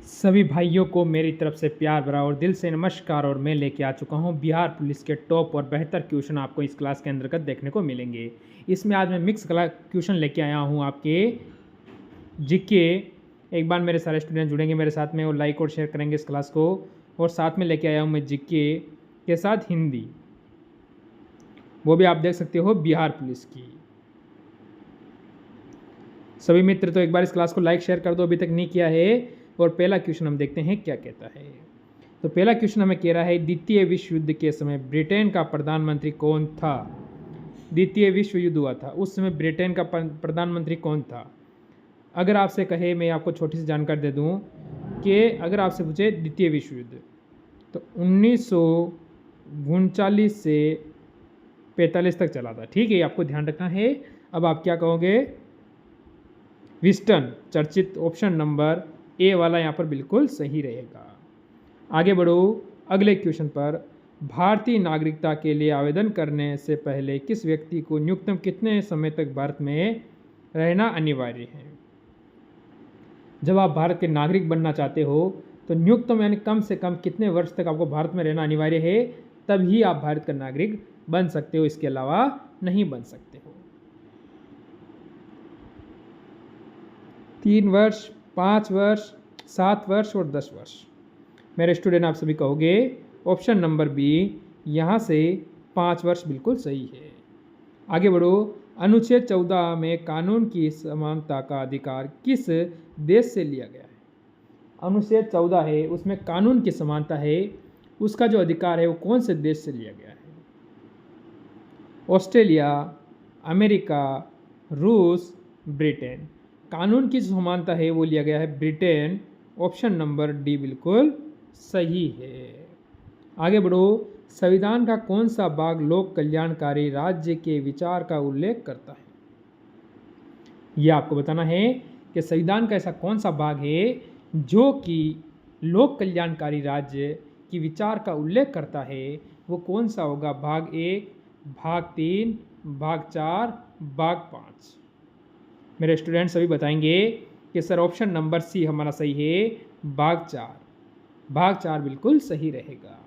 सभी भाइयों को मेरी तरफ से प्यार भरा और दिल से नमस्कार। और मैं लेके आ चुका हूँ बिहार पुलिस के टॉप और बेहतर क्वेश्चन आपको इस क्लास के अंतर्गत देखने को मिलेंगे। इसमें आज मैं मिक्स क्वेश्चन लेके आया हूँ आपके जीके। एक बार मेरे सारे स्टूडेंट जुड़ेंगे मेरे साथ में और लाइक और शेयर करेंगे इस क्लास को। और साथ में लेके आया हूँ मैं जीके के साथ हिंदी, वो भी आप देख सकते हो बिहार पुलिस की। सभी मित्र तो एक बार इस क्लास को लाइक शेयर कर दो अभी तक नहीं किया है। और पहला क्वेश्चन हम देखते हैं क्या कहता है। तो पहला क्वेश्चन हमें कह रहा है द्वितीय विश्व युद्ध के समय ब्रिटेन का प्रधानमंत्री कौन था। द्वितीय विश्व युद्ध हुआ था, उस समय ब्रिटेन का प्रधानमंत्री कौन था। अगर आपसे कहे, मैं आपको छोटी सी जानकारी दे दूं कि अगर आपसे पूछे द्वितीय विश्व युद्ध तो 1939 से 45 तक चला था। ठीक है, आपको ध्यान रखना है। अब आप क्या कहोगे, विस्टन। चर्चित ऑप्शन नंबर ए वाला यहाँ पर बिल्कुल सही रहेगा। आगे बढ़ो अगले क्वेश्चन पर। भारतीय नागरिकता के लिए आवेदन करने से पहले किस व्यक्ति को न्यूनतम कितने समय तक भारत में रहना अनिवार्य है। जब आप भारत के नागरिक बनना चाहते हो तो न्यूनतम यानी कम से कम कितने वर्ष तक आपको भारत में रहना अनिवार्य है, तभी आप भारत का नागरिक बन सकते हो, इसके अलावा नहीं बन सकते हो। 3 वर्ष, 5 वर्ष, 7 वर्ष और 10 वर्ष। मेरे स्टूडेंट आप सभी कहोगे ऑप्शन नंबर बी, यहाँ से 5 वर्ष बिल्कुल सही है। आगे बढ़ो। अनुच्छेद 14 में कानून की समानता का अधिकार किस देश से लिया गया है। अनुच्छेद 14 है, उसमें कानून की समानता है, उसका जो अधिकार है वो कौन से देश से लिया गया है। ऑस्ट्रेलिया, अमेरिका, रूस, ब्रिटेन। कानून की समानता है वो लिया गया है ब्रिटेन। ऑप्शन नंबर डी बिल्कुल सही है। आगे बढ़ो। संविधान का कौन सा भाग लोक कल्याणकारी राज्य के विचार का उल्लेख करता है। यह आपको बताना है कि संविधान का ऐसा कौन सा भाग है जो कि लोक कल्याणकारी राज्य की विचार का उल्लेख करता है। वो कौन सा होगा, भाग 1, भाग 3, भाग 4, भाग 5। मेरे स्टूडेंट सभी बताएंगे कि सर ऑप्शन नंबर सी हमारा सही है, भाग 4। भाग 4 बिल्कुल सही रहेगा।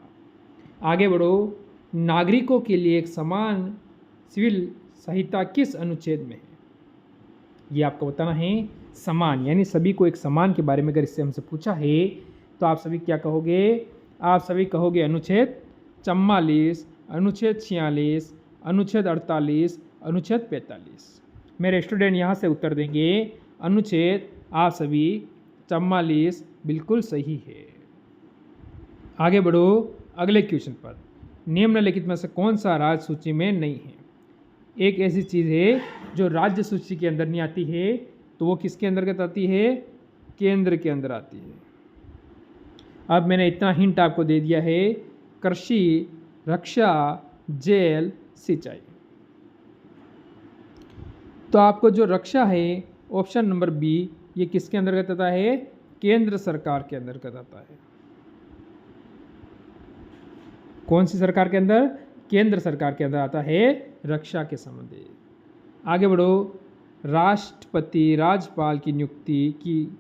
आगे बढ़ो। नागरिकों के लिए एक समान सिविल संहिता किस अनुच्छेद में है। ये आपको बताना है। समान यानी सभी को एक समान के बारे में अगर इससे हमसे पूछा है तो आप सभी क्या कहोगे, आप सभी कहोगे अनुच्छेद 44, अनुच्छेद 46, अनुच्छेद 48, अनुच्छेद 45। मेरे स्टूडेंट यहाँ से उत्तर देंगे अनुच्छेद आप सभी 44 बिल्कुल सही है। आगे बढ़ो अगले क्वेश्चन पर। निम्नलिखित में से कौन सा राज्य सूची में नहीं है। एक ऐसी चीज़ है जो राज्य सूची के अंदर नहीं आती है, तो वो किसके अंतर्गत आती है, केंद्र के अंदर आती है। अब मैंने इतना हिंट आपको दे दिया है, कृषि, रक्षा, जेल, सिंचाई। तो आपको जो रक्षा है ऑप्शन नंबर बी, ये किसके अंतर्गत आता है, केंद्र सरकार के अंतर्गत आता है। कौन सी सरकार के अंदर, केंद्र सरकार के अंदर आता है रक्षा के संबंधी। आगे बढ़ो। राष्ट्रपति राज्यपाल की नियुक्ति की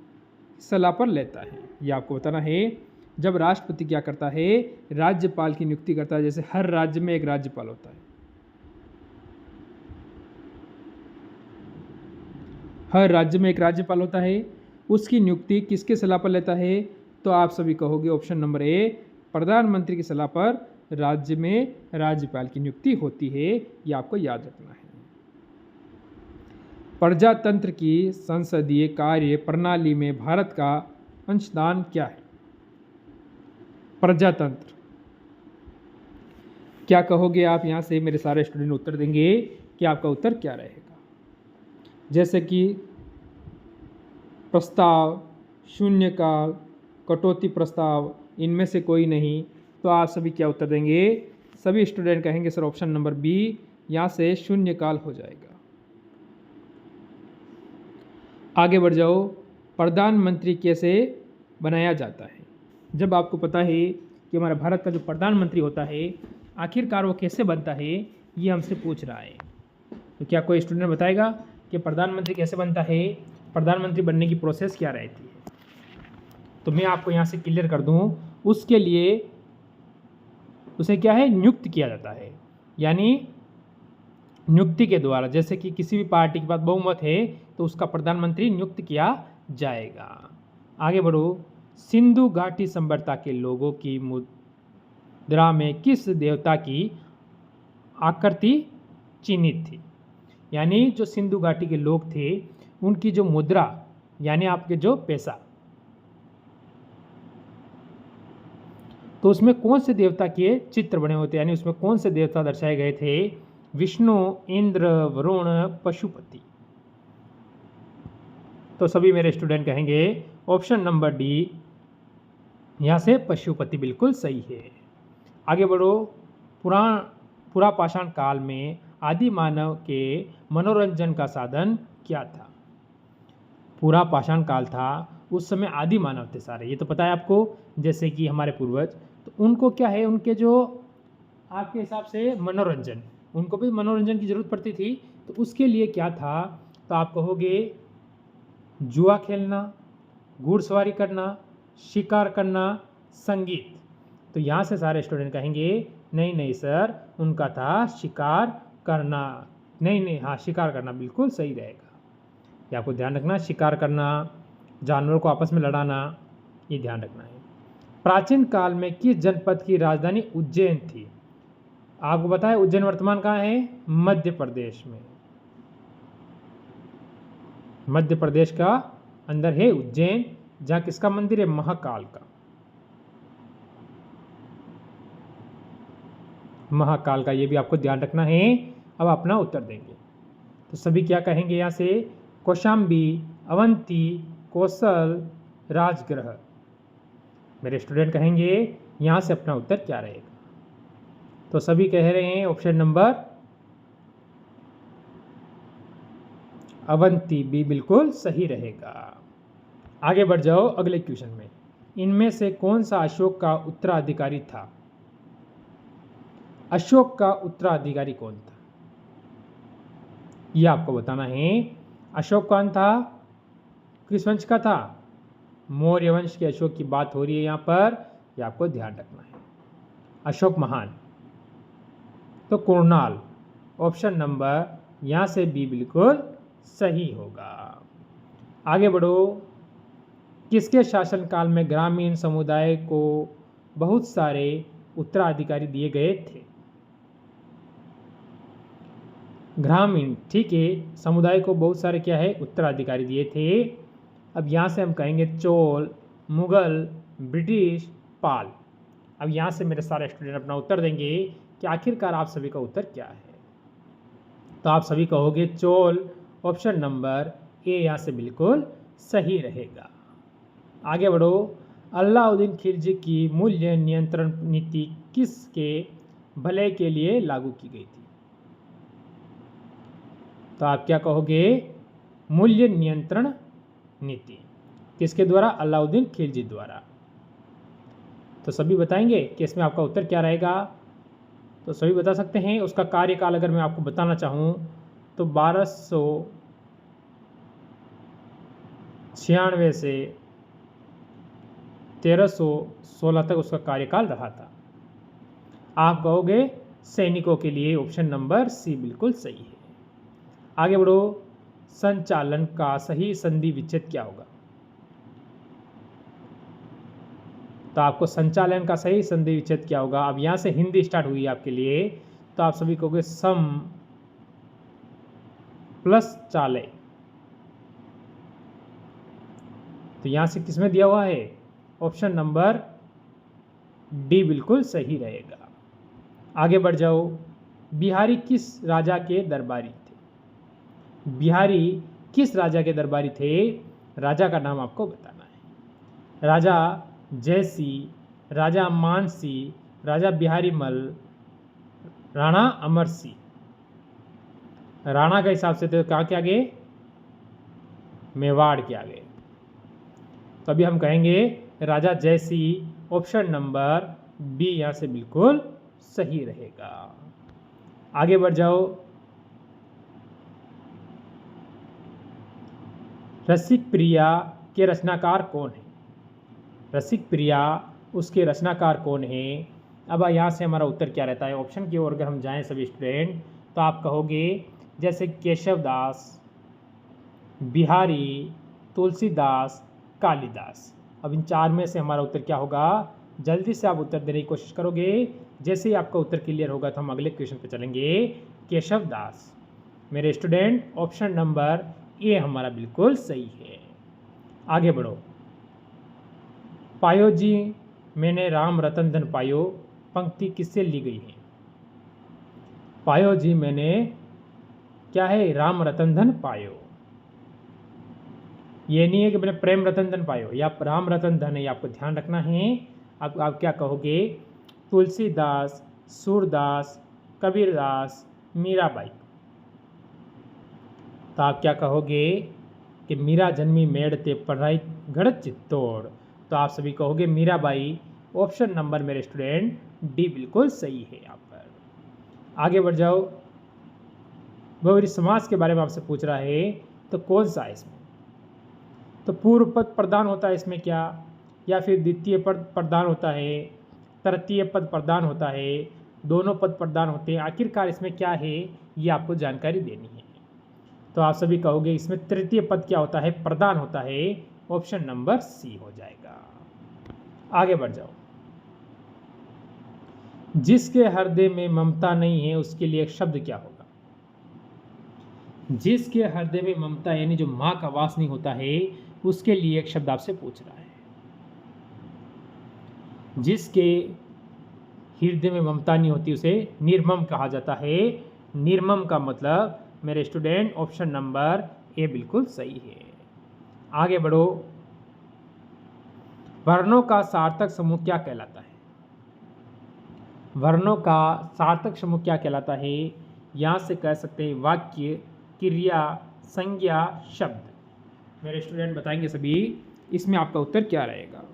सलाह पर लेता है। ये आपको बताना है। जब राष्ट्रपति क्या करता है, राज्यपाल की नियुक्ति करता है। जैसे हर राज्य में एक राज्यपाल होता है, हर राज्य में एक राज्यपाल होता है, उसकी नियुक्ति किसके सलाह पर लेता है। तो आप सभी कहोगे ऑप्शन नंबर ए, प्रधानमंत्री की सलाह पर राज्य में राज्यपाल की नियुक्ति होती है। ये आपको याद रखना है। प्रजातंत्र की संसदीय कार्य प्रणाली में भारत का अंशदान क्या है। प्रजातंत्र क्या कहोगे आप, यहाँ से मेरे सारे स्टूडेंट उत्तर देंगे कि आपका उत्तर क्या रहेगा। जैसे कि प्रस्ताव, शून्यकाल, कटौती प्रस्ताव, इनमें से कोई नहीं, तो आप सभी क्या उत्तर देंगे। सभी स्टूडेंट कहेंगे सर ऑप्शन नंबर बी, यहाँ से शून्यकाल हो जाएगा। आगे बढ़ जाओ। प्रधानमंत्री कैसे बनाया जाता है। जब आपको पता है कि हमारा भारत का जो प्रधानमंत्री होता है आखिरकार वो कैसे बनता है, ये हमसे पूछ रहा है। तो क्या कोई स्टूडेंट बताएगा कि प्रधानमंत्री कैसे बनता है, प्रधानमंत्री बनने की प्रोसेस क्या रहती है। तो मैं आपको यहाँ से क्लियर कर दूँ, उसके लिए उसे क्या है, नियुक्त किया जाता है। यानी नियुक्ति के द्वारा, जैसे कि किसी भी पार्टी के पास बहुमत है तो उसका प्रधानमंत्री नियुक्त किया जाएगा। आगे बढ़ो। सिंधु घाटी सभ्यता के लोगों की मुद्रा में किस देवता की आकृति चिन्हित थी? यानी जो सिंधु घाटी के लोग थे उनकी जो मुद्रा, यानी आपके जो पैसा, तो उसमें कौन से देवता के चित्र बने होते, यानी उसमें कौन से देवता दर्शाए गए थे? विष्णु, इंद्र, वरुण, पशुपति। तो सभी मेरे स्टूडेंट कहेंगे ऑप्शन नंबर डी, यहाँ से पशुपति बिल्कुल सही है। आगे बढ़ो। पुरा पाषाण काल में आदि मानव के मनोरंजन का साधन क्या था? पूरा पाषाण काल था, उस समय आदि मानव थे सारे, ये तो पता है आपको, जैसे कि हमारे पूर्वज, तो उनको क्या है, उनके जो आपके हिसाब से मनोरंजन, उनको भी मनोरंजन की जरूरत पड़ती थी, तो उसके लिए क्या था? तो आप कहोगे जुआ खेलना, घुड़सवारी करना, शिकार करना, संगीत। तो यहाँ से सारे स्टूडेंट कहेंगे नहीं नहीं सर, उनका था शिकार करना। नहीं नहीं, हाँ शिकार करना बिल्कुल सही रहेगा। ये आपको ध्यान रखना, शिकार करना, जानवरों को आपस में लड़ाना, ये ध्यान रखना है। प्राचीन काल में किस जनपद की राजधानी उज्जैन थी? आपको पता है उज्जैन वर्तमान कहाँ है? मध्य प्रदेश में। मध्य प्रदेश का अंदर है उज्जैन, जहाँ किसका मंदिर है? महाकाल का। महाकाल का, ये भी आपको ध्यान रखना है। अब अपना उत्तर देंगे तो सभी क्या कहेंगे यहाँ से? कौशाम्बी, अवंती, कौशल, राजगृह। मेरे स्टूडेंट कहेंगे यहाँ से अपना उत्तर क्या रहेगा? तो सभी कह रहे हैं ऑप्शन नंबर अवंती बी बिल्कुल सही रहेगा। आगे बढ़ जाओ अगले क्वेश्चन में। इनमें से कौन सा अशोक का उत्तराधिकारी था? अशोक का उत्तराधिकारी कौन था, यह आपको बताना है। अशोक कौन था? किस वंश का था? मौर्य वंश के अशोक की बात हो रही है यहाँ पर, यह आपको ध्यान रखना है। अशोक महान, तो कुणाल, ऑप्शन नंबर यहाँ से बी बिल्कुल सही होगा। आगे बढ़ो। किसके शासनकाल में ग्रामीण समुदाय को बहुत सारे उत्तराधिकारी दिए गए थे? ग्रामीण, ठीक है, समुदाय को बहुत सारे क्या है, उत्तराधिकारी दिए थे। अब यहाँ से हम कहेंगे चोल, मुगल, ब्रिटिश, पाल। अब यहाँ से मेरे सारे स्टूडेंट अपना उत्तर देंगे कि आखिरकार आप सभी का उत्तर क्या है। तो आप सभी कहोगे चोल, ऑप्शन नंबर ए यहाँ से बिल्कुल सही रहेगा। आगे बढ़ो। अलाउद्दीन खिलजी की मूल्य नियंत्रण नीति किसके भले के लिए लागू की गई थी? तो आप क्या कहोगे? मूल्य नियंत्रण नीति किसके द्वारा? अलाउद्दीन खिलजी द्वारा। तो सभी बताएंगे कि इसमें आपका उत्तर क्या रहेगा? तो सभी बता सकते हैं। उसका कार्यकाल अगर मैं आपको बताना चाहूँ तो 1296 से 1316 तक उसका कार्यकाल रहा था। आप कहोगे सैनिकों के लिए, ऑप्शन नंबर सी बिल्कुल सही है। आगे बढ़ो। संचालन का सही संधि विच्छेद क्या होगा? तो आपको संचालन का सही संधि विच्छेद क्या होगा? अब यहाँ से हिंदी स्टार्ट हुई आपके लिए, तो आप सभी कहोगे सम प्लस चाले। तो यहाँ से किसमें दिया हुआ है? ऑप्शन नंबर डी बिल्कुल सही रहेगा। आगे बढ़ जाओ। बिहारी किस राजा के दरबारी थे? बिहारी किस राजा के दरबारी थे? राजा का नाम आपको बताना है। राजा जयसिंह, राजा मानसिंह, राजा बिहारी मल, राणा अमर सिंह। राणा के हिसाब से तो कहाँ के आगे? मेवाड़ के आगे। तो अभी हम कहेंगे राजा जयसिंह, ऑप्शन नंबर बी यहाँ से बिल्कुल सही रहेगा। आगे बढ़ जाओ। रसिक प्रिया के रचनाकार कौन है? रसिक प्रिया उसके रचनाकार कौन है। अब यहाँ से हमारा उत्तर क्या रहता है, ऑप्शन की ओर अगर हम जाएं सभी स्टूडेंट तो आप कहोगे जैसे केशव दास, बिहारी, तुलसीदास, कालिदास। अब इन चार में से हमारा उत्तर क्या होगा, जल्दी से आप उत्तर देने की कोशिश करोगे। जैसे ही आपका उत्तर क्लियर होगा तो हम अगले क्वेश्चन पे चलेंगे। केशव दास। मेरे स्टूडेंट ऑप्शन नंबर ए हमारा बिल्कुल सही है। आगे बढ़ो। पायो जी मैंने राम रतन धन पायो, पंक्ति किससे ली गई है। पायो जी मैंने क्या है, राम रतन धन पायो। ये नहीं है कि मैंने प्रेम रतन धन पायो, या राम रतन धन है, आपको ध्यान रखना है। आप क्या कहोगे, तुलसीदास, सूरदास, कबीरदास, मीराबाई। तो आप क्या कहोगे कि मीरा जन्मी मेड़ ते पढ़ाई घड़त चित्तौड़। तो आप सभी कहोगे मीराबाई। ऑप्शन नंबर मेरे स्टूडेंट डी बिल्कुल सही है। यहाँ पर आगे बढ़ जाओ। बहुवरी समास के बारे में आपसे पूछ रहा है, तो कौन सा है इसमें। तो पूर्व पद प्रदान होता है इसमें क्या, या फिर द्वितीय पद प्रदान होता है, तृतीय पद प्रदान होता है, दोनों पद प्रदान होते हैं। आखिरकार इसमें क्या है ये आपको जानकारी देनी है। तो आप सभी कहोगे इसमें तृतीय पद क्या होता है, प्रदान होता है। ऑप्शन नंबर सी हो जाएगा। आगे बढ़ जाओ। जिसके हृदय में ममता नहीं है उसके लिए एक शब्द क्या होगा। जिसके हृदय में ममता यानी जो मां का वास नहीं होता है उसके लिए एक शब्द आपसे पूछ रहा है। जिसके हृदय में ममता नहीं होती उसे निर्मम कहा जाता है। निर्मम का मतलब मेरे स्टूडेंट ऑप्शन नंबर ए बिल्कुल सही है। आगे बढ़ो। वर्णों का सार्थक समूह क्या कहलाता है। वर्णों का सार्थक समूह क्या कहलाता है। यहां से कह सकते हैं वाक्य, क्रिया, संज्ञा, शब्द। मेरे स्टूडेंट बताएंगे सभी इसमें आपका उत्तर क्या रहेगा।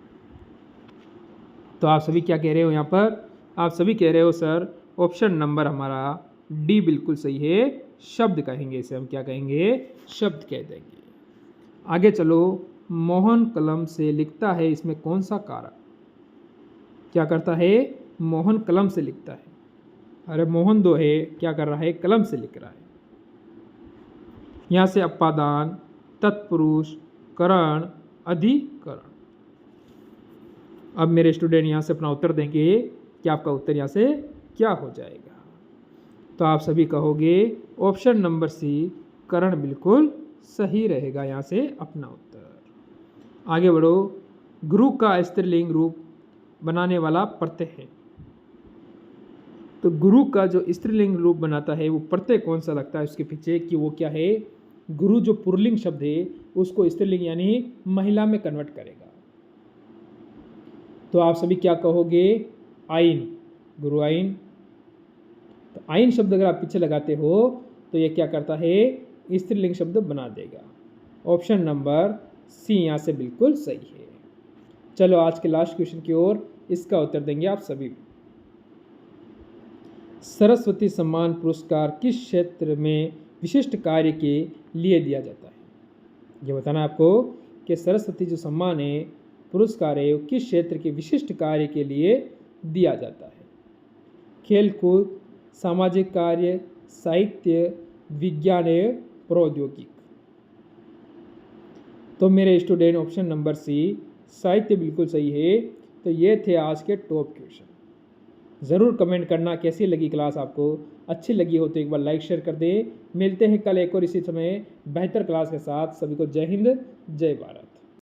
तो आप सभी क्या कह रहे हो, यहाँ पर आप सभी कह रहे हो सर ऑप्शन नंबर हमारा डी बिल्कुल सही है। शब्द कहेंगे इसे, हम क्या कहेंगे, शब्द कह देंगे। आगे चलो। मोहन कलम से लिखता है, इसमें कौन सा कारक क्या करता है। मोहन कलम से लिखता है। अरे मोहन दो है, क्या कर रहा है, कलम से लिख रहा है। यहाँ से अपादान, तत्पुरुष, करण, अधिकरण। अब मेरे स्टूडेंट यहाँ से अपना उत्तर देंगे कि आपका उत्तर यहाँ से क्या हो जाएगा। तो आप सभी कहोगे ऑप्शन नंबर सी करण बिल्कुल सही रहेगा। यहाँ से अपना उत्तर। आगे बढ़ो। गुरु का स्त्रीलिंग रूप बनाने वाला प्रत्यय है। तो गुरु का जो स्त्रीलिंग रूप बनाता है वो प्रत्यय कौन सा लगता है उसके पीछे, कि वो क्या है, गुरु जो पुल्लिंग शब्द है उसको स्त्रीलिंग यानी महिला में कन्वर्ट करेगा। तो आप सभी क्या कहोगे, आइन, गुरु आइन। तो आइन शब्द अगर आप पीछे लगाते हो तो ये क्या करता है, स्त्रीलिंग शब्द बना देगा। ऑप्शन नंबर सी यहाँ से बिल्कुल सही है। चलो आज के लास्ट क्वेश्चन की ओर, इसका उत्तर देंगे आप सभी। सरस्वती सम्मान पुरस्कार किस क्षेत्र में विशिष्ट कार्य के लिए दिया जाता है। ये बताना आपको कि सरस्वती जो सम्मान है, पुरस्कार है, वो किस क्षेत्र के विशिष्ट कार्य के लिए दिया जाता है। खेलकूद, सामाजिक कार्य, साहित्य, विज्ञान एवं प्रौद्योगिक। तो मेरे स्टूडेंट ऑप्शन नंबर सी साहित्य बिल्कुल सही है। तो ये थे आज के टॉप क्वेश्चन। ज़रूर कमेंट करना कैसी लगी क्लास आपको। अच्छी लगी हो तो एक बार लाइक शेयर कर दें। मिलते हैं कल एक और इसी समय बेहतर क्लास के साथ। सभी को जय हिंद, जय भारत।